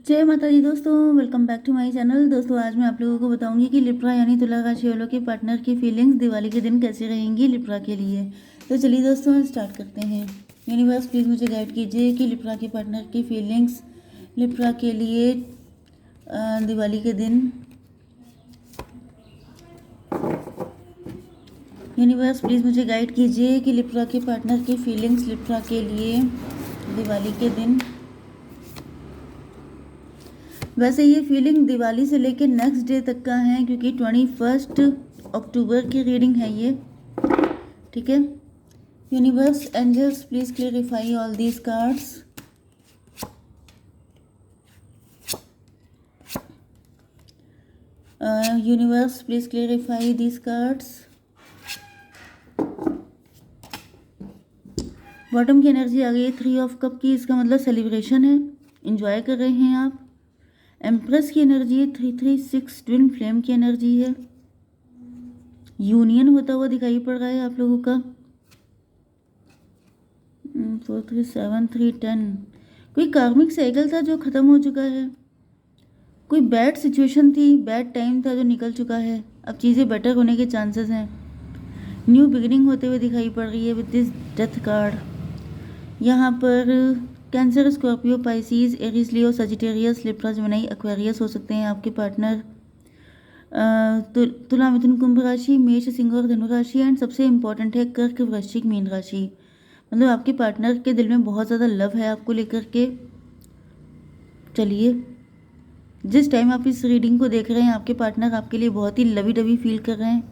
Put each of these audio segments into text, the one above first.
जय माता दी दोस्तों, welcome back to my channel. दोस्तों आज मैं आप लोगों को बताऊंगी कि लिब्रा यानी तुला राशि वालों के पार्टनर की फीलिंग्स दिवाली के दिन कैसे रहेंगी लिब्रा के लिए। तो चलिए दोस्तों स्टार्ट करते हैं। यूनिवर्स प्लीज़ मुझे गाइड कीजिए कि लिब्रा के पार्टनर की फीलिंग्स लिब्रा के लिए दिवाली के दिन। यूनिवर्स प्लीज़ मुझे गाइड कीजिए कि लिब्रा के पार्टनर की फीलिंग्स लिब्रा के लिए दिवाली के दिन। वैसे ये फीलिंग दिवाली से लेकर नेक्स्ट डे तक का है, क्योंकि 21 अक्टूबर की रीडिंग है ये, ठीक है। Universe angels please clarify all these cards. Universe please clarify these cards. Bottom की एनर्जी आ गई है 3 ऑफ कप की, इसका मतलब सेलिब्रेशन है, इंजॉय कर रहे हैं आप। एम्प्रेस की एनर्जी है 336, ट्विन फ्लेम की एनर्जी है, यूनियन होता हुआ दिखाई पड़ रहा है आप लोगों का। 4 3 7 3 10, कोई कार्मिक साइकिल था जो ख़त्म हो चुका है, कोई बैड सिचुएशन थी, बैड टाइम था जो निकल चुका है, अब चीज़ें बेटर होने के चांसेस हैं। न्यू बिगिनिंग होते हुए दिखाई पड़ रही है विद दिस डेथ कार्ड। यहाँ पर कैंसर, स्कॉर्पियो, पाइसिस, एरीज, लियो, सजिटेरियस, लिब्रा, जेमिनी, एक्वेरियस हो सकते हैं आपके पार्टनर। तुला, मिथुन, कुंभ राशि, मेष, सिंह और धनु राशि, एंड सबसे इंपॉर्टेंट है कर्क, वृश्चिक, मीन राशि। मतलब आपके पार्टनर के दिल में बहुत ज़्यादा लव है आपको लेकर के। चलिए, जिस टाइम आप इस रीडिंग को देख रहे हैं आपके पार्टनर आपके लिए बहुत ही लवी डवी फील कर रहे हैं।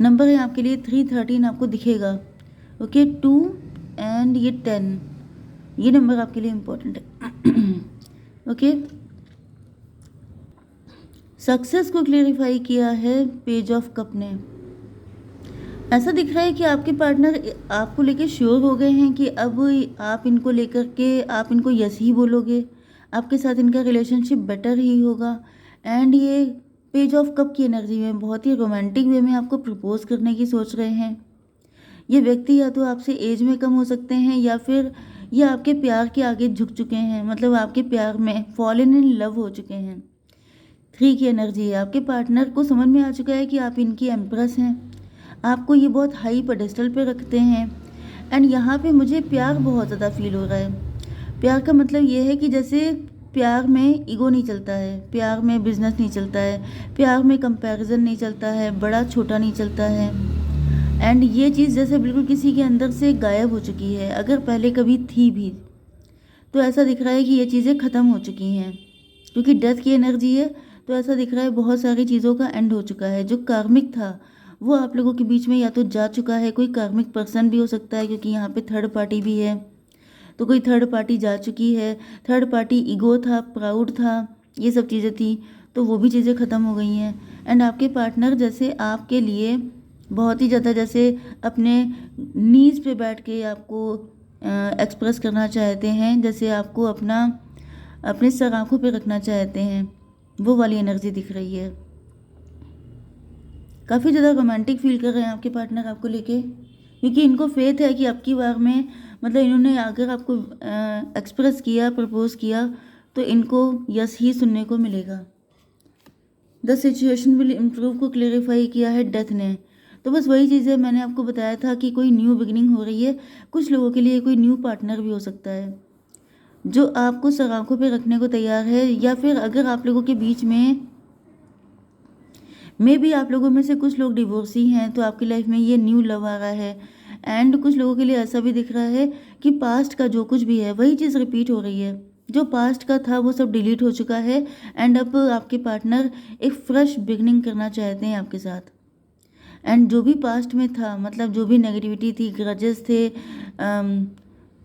नंबर है आपके लिए 313, आपको दिखेगा, ओके। 2 एंड ये 10, ये नंबर आपके लिए इम्पोर्टेंट है, ओके। सक्सेस को क्लेरिफाई किया है पेज ऑफ कप ने। ऐसा दिख रहा है कि आपके पार्टनर आपको लेके श्योर हो गए हैं कि अब आप इनको लेकर के आप इनको यस ही बोलोगे, आपके साथ इनका रिलेशनशिप बेटर ही होगा। एंड ये पेज ऑफ कप की एनर्जी में बहुत ही रोमांटिक वे में आपको प्रपोज करने की सोच रहे हैं। ये व्यक्ति या तो आपसे एज में कम हो सकते हैं या फिर ये आपके प्यार के आगे झुक चुके हैं, मतलब आपके प्यार में फॉलन इन लव हो चुके हैं। 3 की एनर्जी है, आपके पार्टनर को समझ में आ चुका है कि आप इनकी एम्प्रेस हैं, आपको ये बहुत हाई पेडेस्टल पे रखते हैं। एंड यहाँ पे मुझे प्यार बहुत ज़्यादा फील हो रहा है। प्यार का मतलब ये है कि जैसे प्यार में ईगो नहीं चलता है, प्यार में बिजनेस नहीं चलता है, प्यार में कंपैरिजन नहीं चलता है, बड़ा छोटा नहीं चलता है। एंड ये चीज़ जैसे बिल्कुल किसी के अंदर से गायब हो चुकी है, अगर पहले कभी थी भी तो ऐसा दिख रहा है कि ये चीज़ें ख़त्म हो चुकी हैं, क्योंकि डेथ की एनर्जी है। तो ऐसा दिख रहा है बहुत सारी चीज़ों का एंड हो चुका है। जो कार्मिक था वो आप लोगों के बीच में या तो जा चुका है, कोई कार्मिक पर्सन भी हो सकता है, क्योंकि यहाँ पे थर्ड पार्टी भी है, तो कोई थर्ड पार्टी जा चुकी है। थर्ड पार्टी ईगो था, प्राउड था, ये सब चीज़ें थी, तो वो भी चीज़ें ख़त्म हो गई हैं। एंड आपके पार्टनर जैसे आपके लिए बहुत ही ज़्यादा जैसे अपने नीज़ पे बैठ के आपको एक्सप्रेस करना चाहते हैं, जैसे आपको अपने सर आँखों पे रखना चाहते हैं, वो वाली एनर्जी दिख रही है। काफ़ी ज़्यादा रोमांटिक फील कर रहे हैं आपके पार्टनर आपको लेके, क्योंकि इनको फेथ है कि अब की बार में मतलब इन्होंने अगर आपको एक्सप्रेस किया, प्रपोज किया, तो इनको यस ही सुनने को मिलेगा। द सिचुएशन विल इम्प्रूव को क्लेरिफाई किया है डेथ ने। तो बस वही चीज़ है, मैंने आपको बताया था कि कोई न्यू बिगिनिंग हो रही है। कुछ लोगों के लिए कोई न्यू पार्टनर भी हो सकता है जो आपको सर आँखों पे रखने को तैयार है, या फिर अगर आप लोगों के बीच में भी आप लोगों में से कुछ लोग डिवोर्सी हैं तो आपकी लाइफ में ये न्यू लव आ रहा है। एंड कुछ लोगों के लिए ऐसा भी दिख रहा है कि पास्ट का जो कुछ भी है वही चीज़ रिपीट हो रही है, जो पास्ट का था वो सब डिलीट हो चुका है। एंड अब आपके पार्टनर एक फ्रेश बिगनिंग करना चाहते हैं आपके साथ। एंड जो भी पास्ट में था, मतलब जो भी नेगेटिविटी थी, ग्रजेस थे,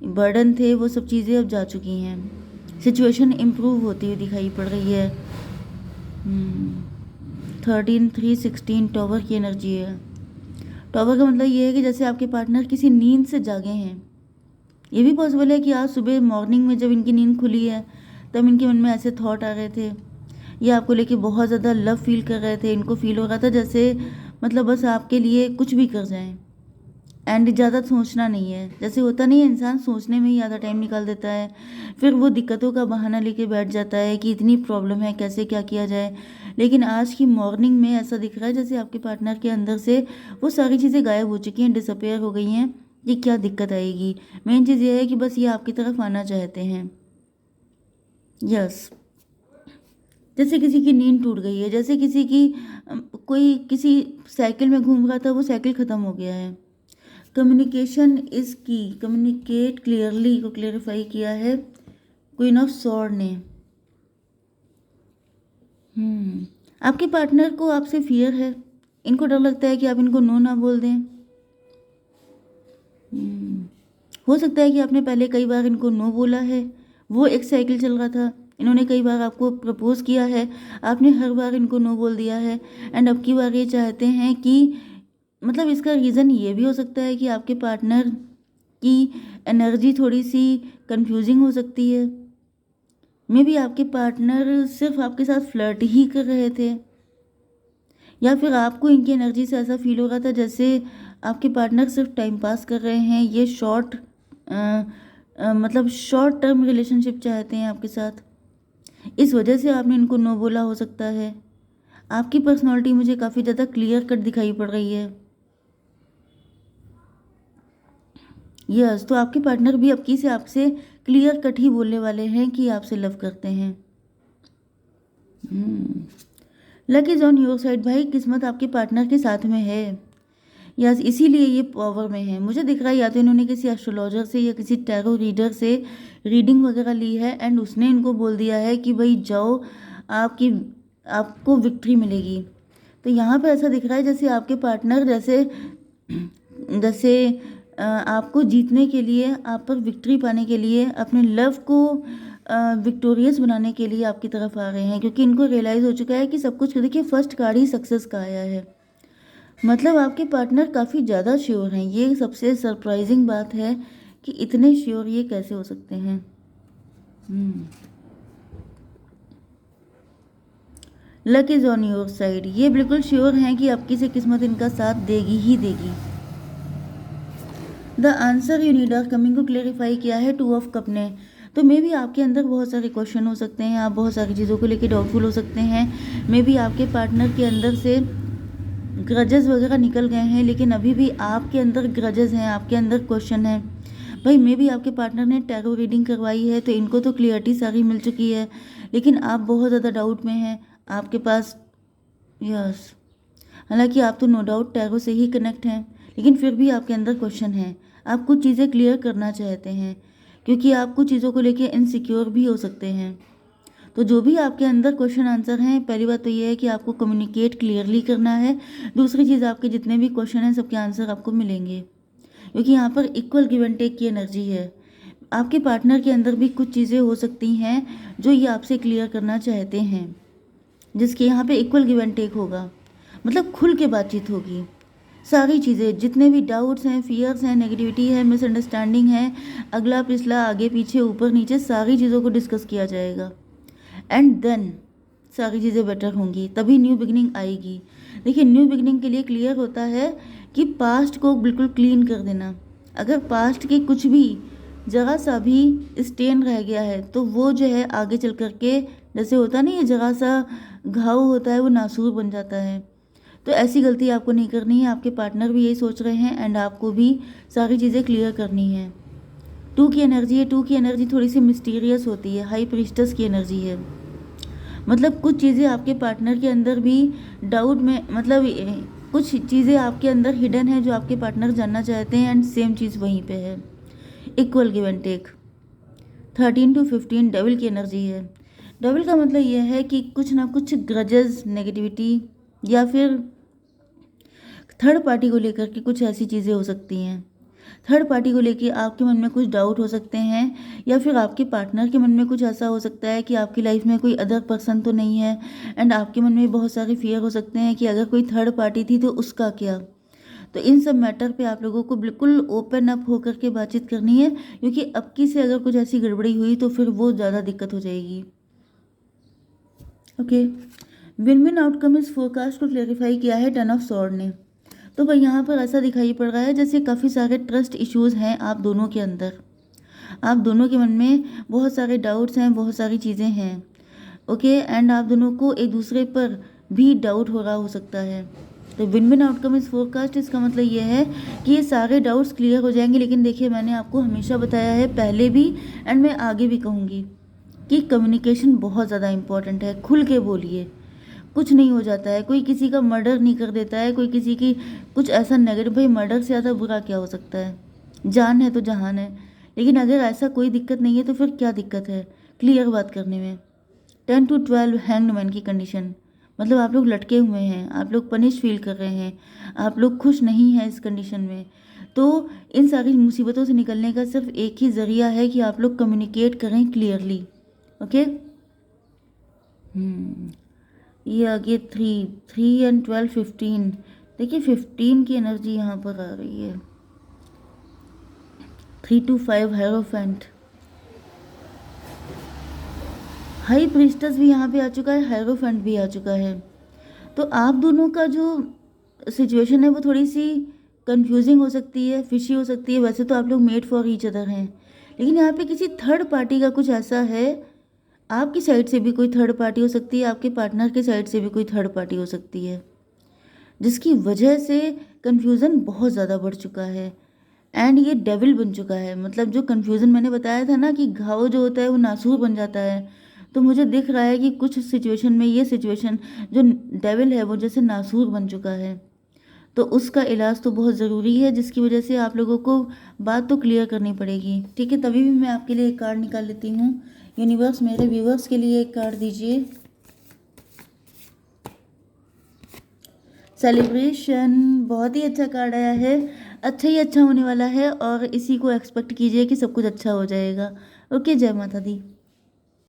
बर्डन थे, वो सब चीज़ें अब जा चुकी हैं। सिचुएशन इम्प्रूव होती हुई दिखाई पड़ रही है। 13 3 16 टॉवर की एनर्जी है। टॉवर का मतलब ये है कि जैसे आपके पार्टनर किसी नींद से जागे हैं। ये भी पॉसिबल है कि आज सुबह मॉर्निंग में जब इनकी नींद खुली है तब इनके मन में ऐसे थॉट आ रहे थे, ये आपको लेके बहुत ज़्यादा लव फील कर रहे थे। इनको फील हो रहा था जैसे मतलब बस आपके लिए कुछ भी कर जाएं, एंड ज़्यादा सोचना नहीं है। जैसे होता नहीं है, इंसान सोचने में ही ज़्यादा टाइम निकाल देता है, फिर वो दिक्कतों का बहाना लेके बैठ जाता है कि इतनी प्रॉब्लम है, कैसे क्या किया जाए। लेकिन आज की मॉर्निंग में ऐसा दिख रहा है जैसे आपके पार्टनर के अंदर से वो सारी चीज़ें गायब हो चुकी हैं, डिसअपेयर हो गई हैं। ये क्या दिक्कत आएगी, मेन चीज़ ये है कि बस ये आपकी तरफ आना चाहते हैं। यस, जैसे किसी की नींद टूट गई है, जैसे किसी की कोई किसी साइकिल में घूम रहा था, वो साइकिल ख़त्म हो गया है। कम्युनिकेशन इज की, कम्युनिकेट क्लियरली को क्लेरिफाई किया है क्वीन ऑफ सॉर्ड ने। आपके पार्टनर को आपसे फियर है, इनको डर लगता है कि आप इनको नो ना बोल दें। हो सकता है कि आपने पहले कई बार इनको नो बोला है, वो एक साइकिल चल रहा था, इन्होंने कई बार आपको प्रपोज किया है, आपने हर बार इनको नो बोल दिया है। एंड अब की बार ये चाहते हैं कि, मतलब इसका रीज़न ये भी हो सकता है कि आपके पार्टनर की एनर्जी थोड़ी सी कंफ्यूजिंग हो सकती है। मे बी आपके पार्टनर सिर्फ आपके साथ फ्लर्ट ही कर रहे थे, या फिर आपको इनकी एनर्जी से ऐसा फील हो रहा था जैसे आपके पार्टनर सिर्फ टाइम पास कर रहे हैं। ये मतलब शॉर्ट टर्म रिलेशनशिप चाहते हैं आपके साथ, इस वजह से आपने इनको नो बोला हो सकता है। आपकी पर्सनालिटी मुझे काफ़ी ज़्यादा क्लियर कट दिखाई पड़ रही है। यस, तो आपके पार्टनर भी अब की से आपसे क्लियर कट ही बोलने वाले हैं कि आपसे लव करते हैं। Luck is on your side भाई, किस्मत आपके पार्टनर के साथ में है। यस, इसीलिए ये पावर में है। मुझे दिख रहा है या तो इन्होंने किसी एस्ट्रोलॉजर से या किसी टैरो रीडर से रीडिंग वगैरह ली है, एंड उसने इनको बोल दिया है कि भाई जाओ, आपको विक्ट्री मिलेगी। तो यहाँ पे ऐसा दिख रहा है जैसे आपके पार्टनर जैसे जैसे आपको जीतने के लिए, आप पर विक्ट्री पाने के लिए, अपने लव को विक्टोरियस बनाने के लिए आपकी तरफ आ रहे हैं, क्योंकि इनको रियलाइज़ हो चुका है कि सब कुछ, देखिए फर्स्ट कार्ड ही सक्सेस का आया है। मतलब आपके पार्टनर काफ़ी ज़्यादा श्योर हैं। ये सबसे सरप्राइजिंग बात है कि इतने श्योर ये कैसे हो सकते हैं। Luck is on your side, ये बिल्कुल श्योर हैं कि आपकी से किस्मत इनका साथ देगी ही देगी। The answer you need are coming को क्लेरिफाई किया है 2 ऑफ कप ने। तो मे भी आपके अंदर बहुत सारे क्वेश्चन हो सकते हैं, आप बहुत सारी चीज़ों को लेकर डाउटफुल हो सकते हैं। मे भी आपके पार्टनर के अंदर से ग्रजेस वगैरह निकल गए हैं, लेकिन अभी भी आपके अंदर ग्रजेस हैं, आपके अंदर क्वेश्चन है। भाई मे भी आपके पार्टनर ने टैरो रीडिंग करवाई है, तो इनको तो क्लियरिटी सारी मिल चुकी है, लेकिन आप बहुत ज़्यादा डाउट में हैं आपके पास। यस, हालांकि आप तो नो डाउट टैरो से ही कनेक्ट हैं, लेकिन फिर भी आपके अंदर क्वेश्चन है। आप कुछ चीज़ें क्लियर करना चाहते हैं, क्योंकि आप कुछ चीज़ों को लेकर इनसिक्योर भी हो सकते हैं। तो जो भी आपके अंदर क्वेश्चन आंसर हैं, पहली बात तो ये है कि आपको कम्युनिकेट क्लियरली करना है। दूसरी चीज़, आपके जितने भी क्वेश्चन हैं सबके आंसर आपको मिलेंगे, क्योंकि यहाँ पर इक्वल गिव एंड टेक की एनर्जी है। आपके पार्टनर के अंदर भी कुछ चीज़ें हो सकती हैं जो ये आपसे क्लियर करना चाहते हैं, जिसके यहाँ पे इक्वल गिव एंड टेक होगा, मतलब खुल के बातचीत होगी। सारी चीज़ें, जितने भी डाउट्स हैं, फियर्स हैं, नेगेटिविटी है, मिसअंडरस्टैंडिंग है, अगला पिछला, आगे पीछे, ऊपर नीचे, सारी चीज़ों को डिस्कस किया जाएगा। एंड देन सारी चीज़ें बेटर होंगी, तभी न्यू बिगनिंग आएगी। देखिए, न्यू बिगनिंग के लिए क्लियर होता है कि पास्ट को बिल्कुल क्लीन कर देना। अगर पास्ट के कुछ भी जरा सा भी स्टेन रह गया है, तो वो जो है आगे चल कर के, जैसे होता नहीं है जरा सा घाव होता है वो नासूर बन जाता है। तो ऐसी गलती आपको नहीं करनी है। आपके पार्टनर भी यही सोच रहे हैं, एंड आपको भी सारी चीज़ें क्लियर करनी है। 2 की एनर्जी है, 2 की एनर्जी थोड़ी सी मिस्टीरियस होती है, हाई प्रीस्टस की एनर्जी है। मतलब कुछ चीज़ें आपके पार्टनर के अंदर भी डाउट में, मतलब कुछ चीज़ें आपके अंदर हिडन है जो आपके पार्टनर जानना चाहते हैं, एंड सेम चीज़ वहीं पे है। Equal give and take. 13 to 15 devil की एनर्जी है। डेविल का मतलब यह है कि कुछ ना कुछ ग्रजेस, नेगेटिविटी, या फिर थर्ड पार्टी को लेकर के कुछ ऐसी चीज़ें हो सकती हैं। थर्ड पार्टी को लेके आपके मन में कुछ डाउट हो सकते हैं, या फिर आपके पार्टनर के मन में कुछ ऐसा हो सकता है कि आपकी लाइफ में कोई अदर पर्सन तो नहीं है, एंड आपके मन में बहुत सारे फियर हो सकते हैं कि अगर कोई थर्ड पार्टी थी तो उसका क्या। तो इन सब मैटर पे आप लोगों को बिल्कुल ओपन अप होकर के बातचीत करनी है, क्योंकि अब की से अगर कुछ ऐसी गड़बड़ी हुई तो फिर वो ज़्यादा दिक्कत हो जाएगी। ओके, विन विन आउटकम इस फोरकास्ट को क्लेरिफाई किया है 10 ऑफ सॉर्ड ने। तो भाई यहाँ पर ऐसा दिखाई पड़ रहा है जैसे काफ़ी सारे ट्रस्ट इश्यूज़ हैं आप दोनों के अंदर। आप दोनों के मन में बहुत सारे डाउट्स हैं, बहुत सारी चीज़ें हैं। ओके, एंड आप दोनों को एक दूसरे पर भी डाउट हो रहा हो सकता है। तो विन विन आउटकम इस फोरकास्ट, इसका मतलब ये है कि ये सारे डाउट्स क्लियर हो जाएंगे। लेकिन देखिए, मैंने आपको हमेशा बताया है, पहले भी एंड मैं आगे भी कहूँगी कि कम्युनिकेशन बहुत ज़्यादा इंपॉर्टेंट है। खुल के बोलिए, कुछ नहीं हो जाता है। कोई किसी का मर्डर नहीं कर देता है, कोई किसी की कुछ ऐसा नेगेटिव, भाई मर्डर से ज़्यादा बुरा क्या हो सकता है? जान है तो जहान है। लेकिन अगर ऐसा कोई दिक्कत नहीं है तो फिर क्या दिक्कत है क्लियर बात करने में? 10 to 12 हैंग्ड मैन की कंडीशन, मतलब आप लोग लटके हुए हैं, आप लोग पनिश फील कर रहे हैं, आप लोग खुश नहीं हैं इस कंडीशन में। तो इन सारी मुसीबतों से निकलने का सिर्फ एक ही ज़रिया है कि आप लोग कम्युनिकेट करें क्लियरली। ओके, ये आगे 3 एंड 12 15। देखिए 15 की एनर्जी यहाँ पर आ रही है। 3 to 5 हेरोफेंट, हाई प्रीस्टस भी यहाँ पे आ चुका है, हेरोफेंट भी आ चुका है। तो आप दोनों का जो सिचुएशन है वो थोड़ी सी कंफ्यूजिंग हो सकती है, फिशी हो सकती है। वैसे तो आप लोग मेड फॉर ईच अदर हैं, लेकिन यहाँ पे किसी थर्ड पार्टी का कुछ ऐसा है। आपकी साइड से भी कोई थर्ड पार्टी हो सकती है, आपके पार्टनर के साइड से भी कोई थर्ड पार्टी हो सकती है, जिसकी वजह से कन्फ्यूज़न बहुत ज़्यादा बढ़ चुका है एंड ये डेविल बन चुका है। मतलब जो कन्फ्यूज़न मैंने बताया था ना कि घाव जो होता है वो नासूर बन जाता है, तो मुझे दिख रहा है कि कुछ सिचुएशन में ये सिचुएशन जो डेविल है वो जैसे नासूर बन चुका है। तो उसका इलाज तो बहुत ज़रूरी है, जिसकी वजह से आप लोगों को बात तो क्लियर करनी पड़ेगी। ठीक है, तभी भी मैं आपके लिए एक कार्ड निकाल लेती हूँ। यूनिवर्स मेरे व्यूवर्स के लिए एक कार्ड दीजिए। सेलिब्रेशन, बहुत ही अच्छा कार्ड आया है। अच्छा ही अच्छा होने वाला है और इसी को एक्सपेक्ट कीजिए कि सब कुछ अच्छा हो जाएगा। ओके, जय माता दी।